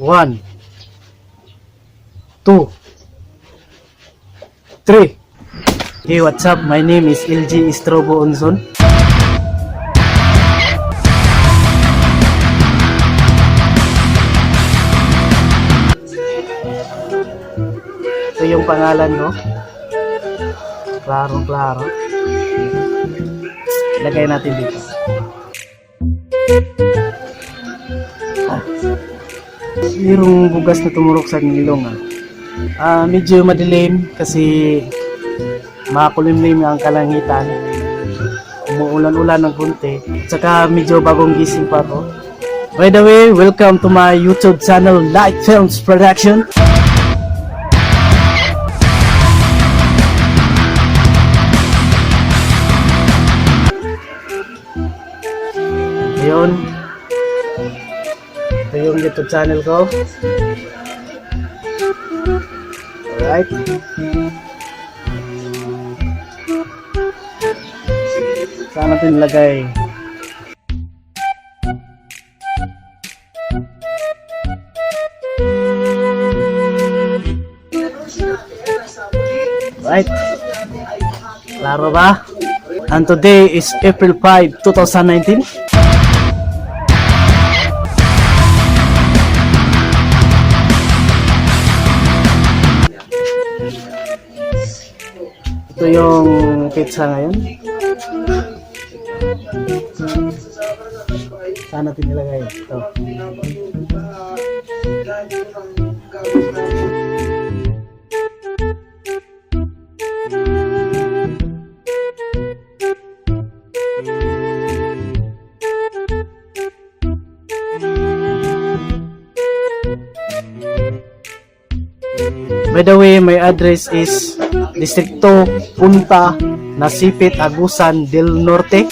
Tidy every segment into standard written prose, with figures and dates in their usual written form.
1, 2, 3. Hey, what's up? My name is LG Istrobo Unson. Ito yung pangalan ko. Klaro. Ilagay natin dito. Mayroong bugas na tumurok sa nilong. Medyo madilim kasi makulimlim ang kalangitan. Umuulan-ulan ng konti. Tsaka medyo bagong gising pa ako. By the way, welcome to my YouTube channel, Light Films Production. Ayun. Ito yung YouTube channel ko. Alright. Saan natin ilagay? Right. Klaro ba? And today is April 5, 2019. Ito yung pizza ngayon. Saan natin nilagay? Ito. By the way, my address is Distrito Punta Nasipit Agusan del Norte.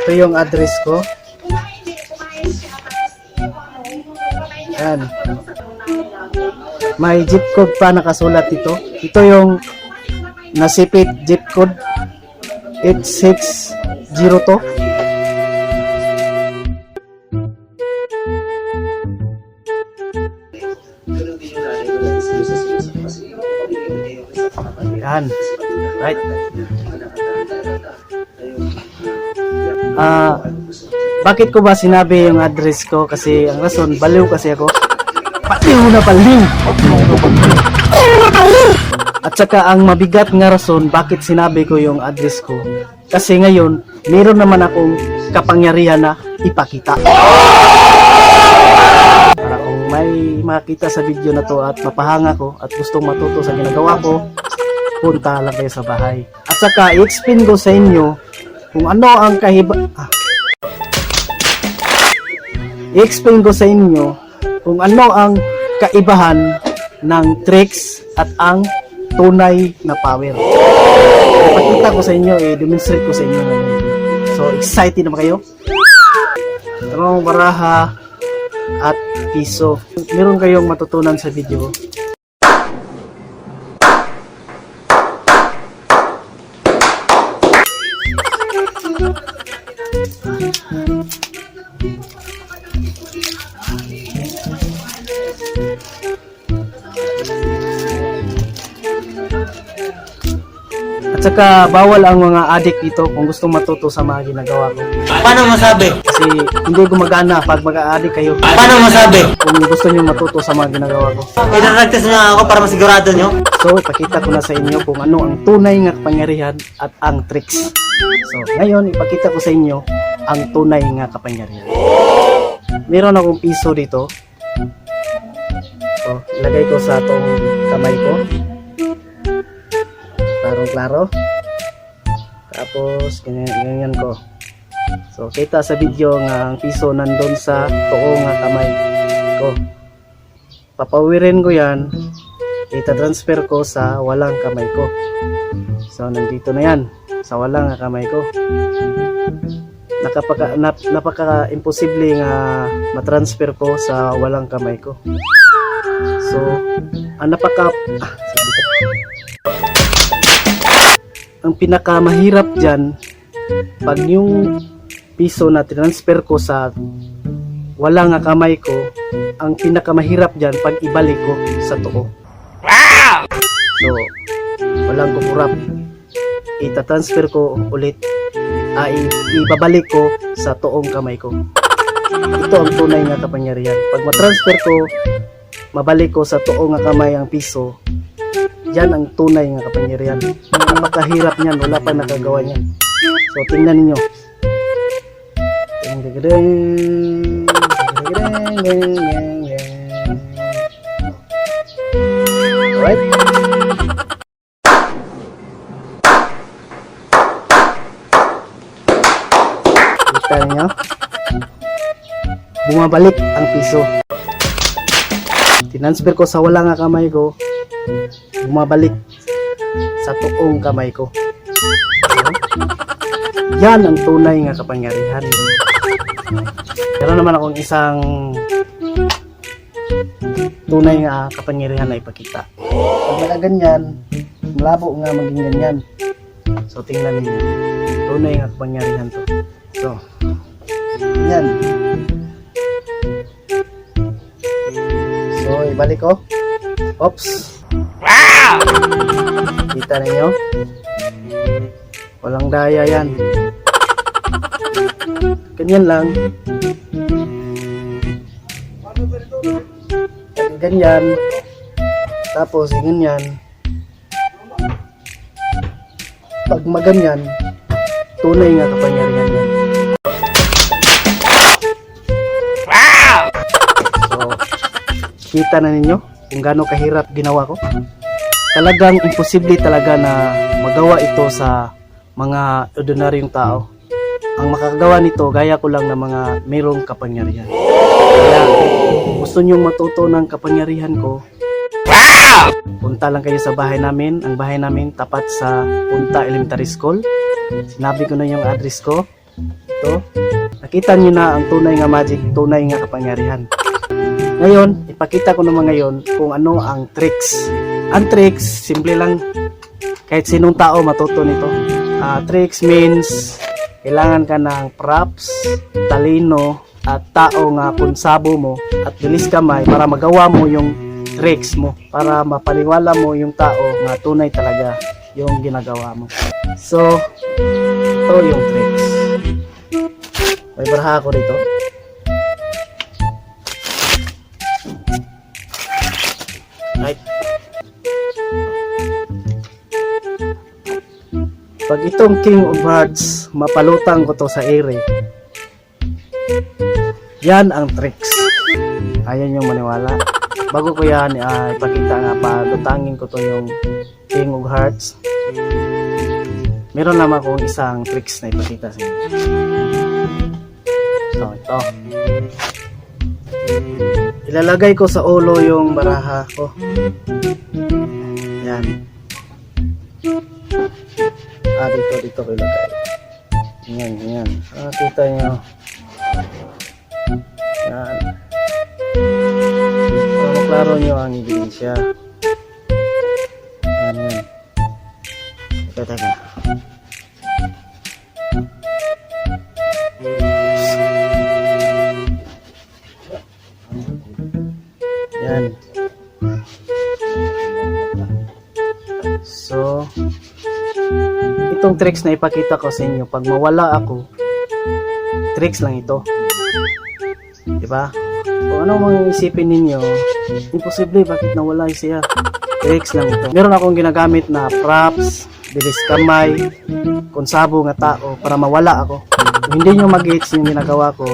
Ito yung address ko. Yan. May zip code pa nakasulat dito. Ito yung Nasipit zip code 8602. Yan. Right. Bakit ko ba sinabi yung address ko? Kasi ang rason, baliw kasi ako. Baliw. At saka ang mabigat nga rason, bakit sinabi ko yung address ko? Kasi ngayon, meron naman akong kapangyarihan na ipakita. Para kung may makita sa video na to at mapahanga ko at gustong matuto sa ginagawa ko, punta lang kayo sa bahay. At saka i-explain ko sa inyo kung ano ang i-explain ko sa inyo kung ano ang kaibahan ng tricks at ang tunay na power. Ipakita ko sa inyo, demonstrate ko sa inyo. So, excited na ba kayo? Tarong, baraha at piso. Meron kayong matutunan sa video. At saka bawal ang mga adik dito kung gusto matuto sa mga ginagawa ko. Paano masabi? Kasi hindi gumagana pag mag-a-adik kayo. Paano masabi? Kung gusto nyo matuto sa mga ginagawa ko. Idaragtas nyo ako para masigurado nyo. So, ipakita ko na sa inyo kung ano ang tunay nga kapangyarihan at ang tricks. So, ngayon, ipakita ko sa inyo ang tunay nga kapangyarihan. Meron akong piso dito. So, ilagay ko sa itong kamay ko. Klaro. Tapos, ganyan ko. So, kita sa video nga ang piso nandun sa tuo nga kamay ko. Papawirin ko yan. Ita-transfer ko sa walang kamay ko. So, nandito na yan. Sa walang kamay ko. Napaka-imposible nga matransfer ko sa walang kamay ko. So, ang pinakamahirap dyan, pag yung piso na transfer ko sa wala nga kamay ko, ang pinakamahirap dyan pag ibalik ko sa tuko. So, walang kukurap. Itatransfer ko ulit. Ibabalik ko sa tuong kamay ko. Ito ang tunay nga kapangyarihan. Pag matransfer ko, mabalik ko sa tuong nga kamay ang piso, yan ang tunay nga kapangyarihan. Ang makahirap niyan, wala pa nakagawa niyan. So, tingnan ninyo. Alright. Kita ninyo. Bumabalik ang piso. Transfer ko sa wala nga kamay ko, bumabalik sa tuong kamay ko. Yan ang tunay nga kapangyarihan. Pero naman akong isang tunay nga kapangyarihan na ipakita. Pag wala ganyan, malabo nga maging ganyan. So tingnan niyo, tunay nga kapangyarihan to. So, yan. So, ibalik ko. Oops. Kita ninyo? Walang daya yan. Ganyan lang. Ganyan. Tapos, ganyan. Pag maganyan, tunay nga kapangyarihan yan. Kita na ninyo kung gaano kahirap ginawa ko. Talagang imposible talaga na magawa ito sa mga ordinaryong tao. Ang makakagawa nito, gaya ko lang ng mga mayroong kapangyarihan. Kaya gusto nyo matuto ng kapangyarihan ko, punta lang kayo sa bahay namin. Ang bahay namin tapat sa Punta Elementary School. Sinabi ko na yung address ko. Ito. Nakita nyo na ang tunay nga magic, tunay nga kapangyarihan. Ngayon, ipakita ko naman ngayon kung ano ang tricks. Ang tricks, simple lang. Kahit sinong tao matuto nito. Tricks means kailangan ka ng props, talino, at tao nga konsabo mo at bilis kamay para magawa mo yung tricks mo. Para mapaniwala mo yung tao nga tunay talaga yung ginagawa mo. So, ito yung tricks. May baraha ako dito. Right. Pag itong King of Hearts, mapalutang ko to sa ere. Yan ang tricks. Ayaw nyo maniwala. Bago ko yan, ipakita nga, palutangin ko to yung King of Hearts. Meron naman akong isang tricks na ipakita sa inyo. So, ito. Ilalagay ko sa ulo yung baraha ko. Yan. Dito ko ilagay. Yan. Kita nyo. Yan. Para maklaro nyo ang ebidensya. Yan. Teka. Yan. So, itong tricks na ipakita ko sa inyo, pag mawala ako, tricks lang ito. Diba? Kung ano mang isipin ninyo, imposible, bakit nawala siya? Tricks lang ito. Meron akong ginagamit na props, bilis kamay, konsabo nga tao, para mawala ako. Kung hindi nyo mag-gets yung ginagawa ko,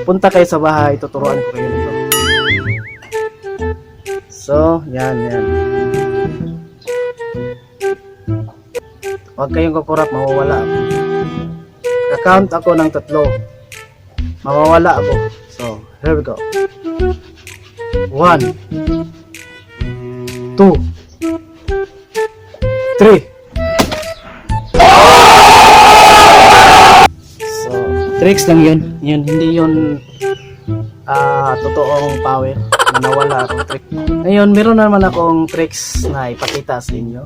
punta kayo sa bahay, tuturuan ko kayo nito. So, yan. Huwag kayong kukurap, mawawala ako. Kakount ako ng 3. Mawawala ako. So, here we go. 1 2 3. So, tricks lang yun. Hindi yun totoong power na nawala akong trick. Ngayon, meron naman akong tricks na ipakita sa inyo.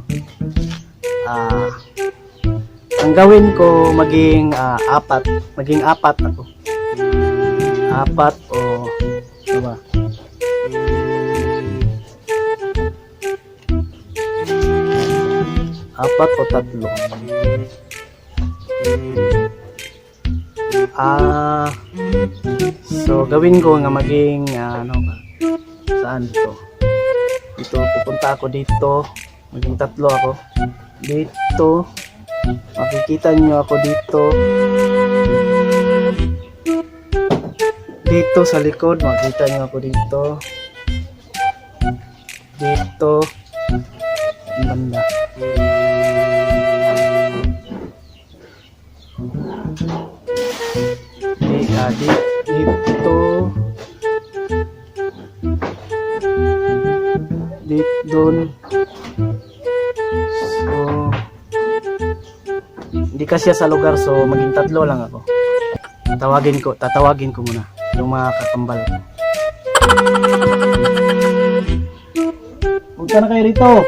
Ang gawin ko maging apat. Maging apat ako. Apat o diba? Apat o tatlo. So gawin ko nga maging ano ba? Saan dito? Dito pupunta ako dito. Maging tatlo ako. Dito. Makikita nyo ako dito. Dito sa likod, makikita nyo ako dito. Dito. Ang banda. Dito. Doon. So, hindi kasi sa lugar, so maging tatlo lang ako. Tatawagin ko muna yung mga kakambal ko. Punta na kayo rito.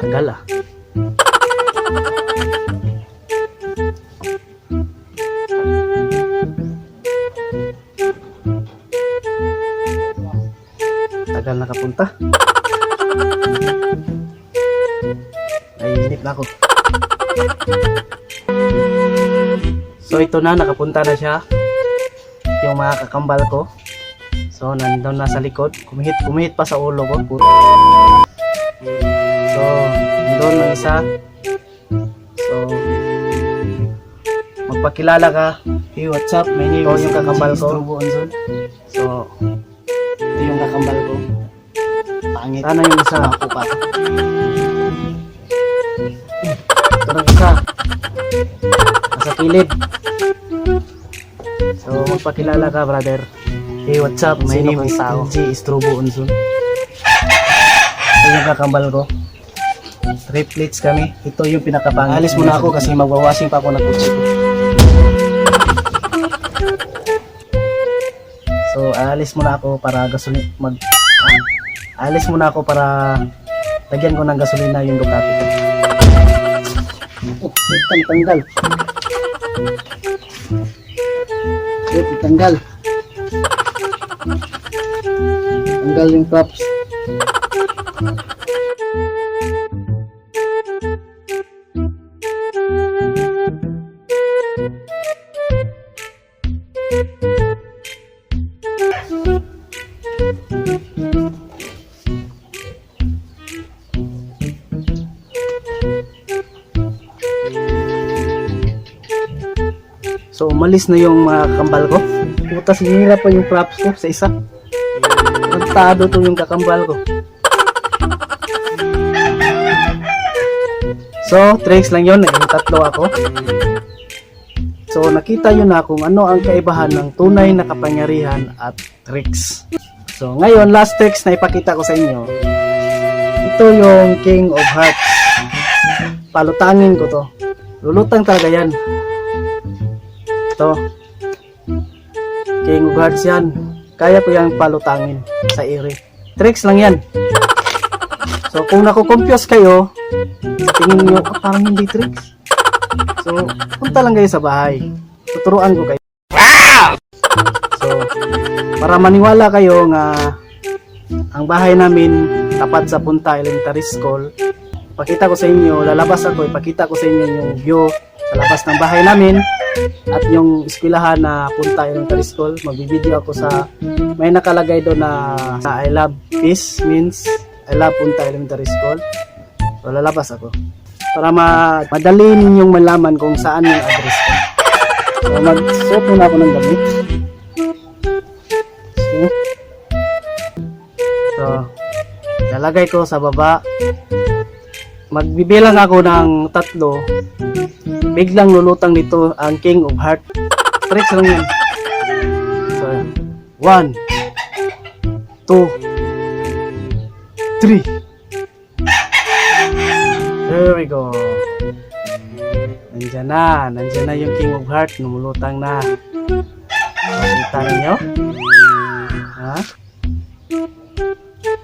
Tagal ah. Tagal nakapunta. Naiinip na ako. So ito na, nakapunta na siya. Yung mga kakambal ko. So nandun na sa likod. Kumihit pa sa ulo ko. So nandun na isa. So magpakilala ka. Hey, what's up? My name is yung kakambal ko. So ito yung kakambal ko. Pangit. Sana yung isa ako pa. Ito na isa. Nasa kilid. So magpakilala ka, brother. Hey, what's up? My name is LG Istrobo Unsun. Ito yung kakambal ko. Triplets kami. Ito yung pinakapangit. Alis muna ako kasi magwawashing pa ako ng kutsi ko. So, alis muna ako para alis muna ako para lagyan ko ng gasolina yung Ducati ko. Oh, tanggal. Tanggal. Tanggal yung props. So umalis na yung mga kakambal ko. Puta, sinira pa yung props ko sa isa. Nagtado to yung kakambal ko. So tricks lang yun, naging tatlo ako. So nakita yun na kung ano ang kaibahan ng tunay na kapangyarihan at tricks. So ngayon, last tricks na ipakita ko sa inyo. Ito yung King of Hearts. Palutangin ko to. Lulutang talaga yan. Ito. King of Hearts yan. Kaya ko yung palutangin sa ere. Tricks lang yan. So kung nakukompuse kayo, sa tingin nyo, parang hindi tricks. So punta lang kayo sa bahay. Tuturuan ko kayo. So para maniwala kayo nga ang bahay namin tapat sa Punta Elementary School, pakita ko sa inyo, lalabas ako, ipakita ko sa inyo yung view sa labas ng bahay namin at yung eskwelahan na Punta Elementary School. Magbibideo ako sa may nakalagay doon na I love peace, means I love Punta Elementary School. So lalabas ako para madali ninyong malaman kung saan yung address ko. So mag-suot muna ako ng damit. So lalagay ko sa baba. Magbibilang ako ng 3. Biglang lulutang dito ang King of Heart. Tricks lang yan. So 1 2 3. There we go. Nandiyan na yung King of Heart, lumulutang na. Kita ninyo? Ha?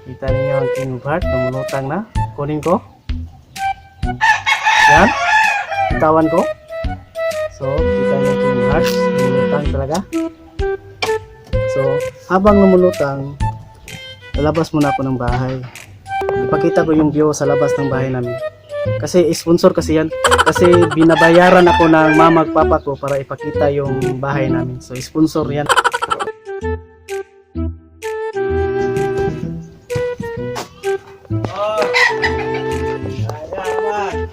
Kita ninyo ang King of Hearts, lumulutang na. Kunin ko. Yan. Bitawan ko. So, kita niyo ang King of Hearts, lumulutang talaga. So, habang lumulutang, lalabas muna ako ng bahay. Ipakita ko yung view sa labas ng bahay namin. Kasi sponsor kasi yan. Kasi binabayaran ako ng mama at papa ko para ipakita yung bahay namin. So, sponsor yan.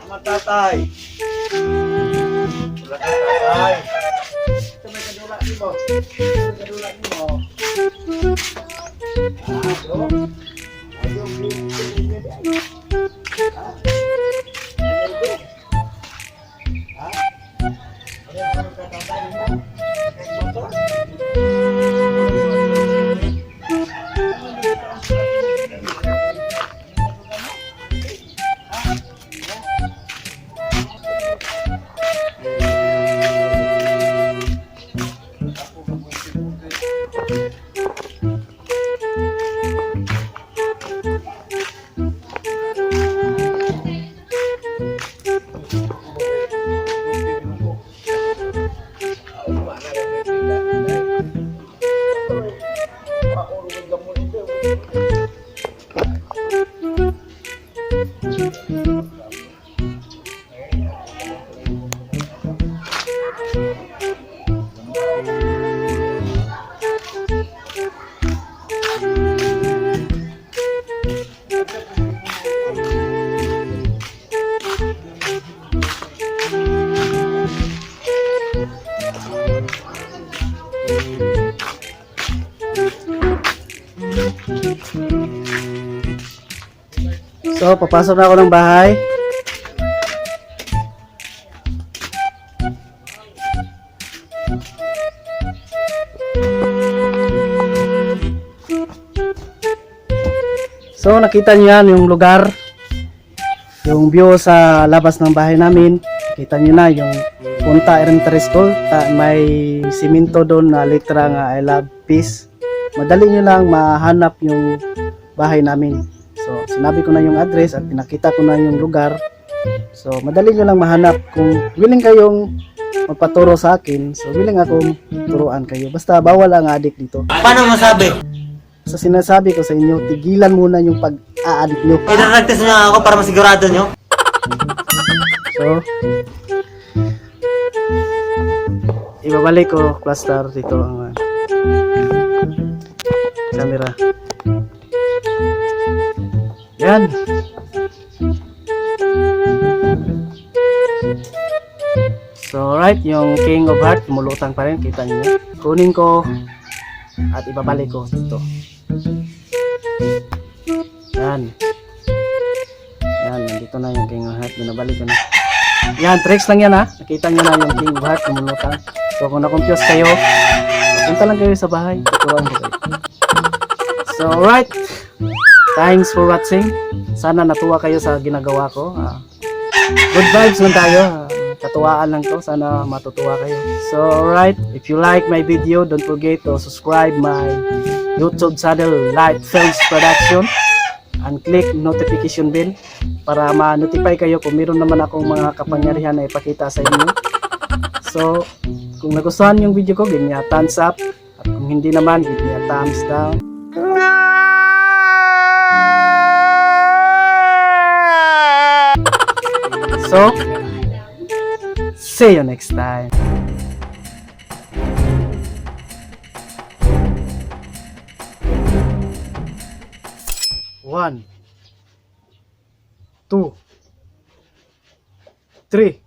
Ama tatay. Wala ka tatay. Ito may kadula mo. May kadula mo. So, papasok na ako ng bahay. So, nakita niyo yan yung lugar. Yung view sa labas ng bahay namin. Kita niyo na yung Punta Elementary School. May simento doon na letra nga I love peace. Madali niyo lang mahanap yung bahay namin. So, sinabi ko na yung address at pinakita ko na yung lugar. So, madali nyo lang mahanap. Kung willing kayong magpaturo sa akin, so willing akong turuan kayo. Basta bawal ang adik dito. Paano masabi? So, sinasabi ko sa inyo, tigilan muna yung pag-aadik nyo. Idaragtas nyo ako para masigurado nyo. So, ibabalik ko cluster dito ang camera. Yan. So, right, yung King of Hearts, lumulutang pa rin, kita niyo. Kunin ko at ibabalik ko dito. Yan. Yan, nandito na yung King of Hearts, binabalik ko na. Yan, tricks lang yan ha. Nakita niyo na yung King of Hearts, lumulutang. So, kung na-confuse kayo, punta lang kayo sa bahay. Tuturuan ko kayo. So, right. Thanks for watching. Sana natuwa kayo sa ginagawa ko. Good vibes lang tayo. Katuwaan lang to. Sana matutuwa kayo. So, alright. If you like my video, don't forget to subscribe my YouTube channel, Light Films Production. And click notification bell para ma-notify kayo kung meron naman akong mga kapangyarihan na ipakita sa inyo. So, kung nagustuhan yung video ko, give me a thumbs up. At kung hindi naman, give me a thumbs down. So, see you next time. One, two, three.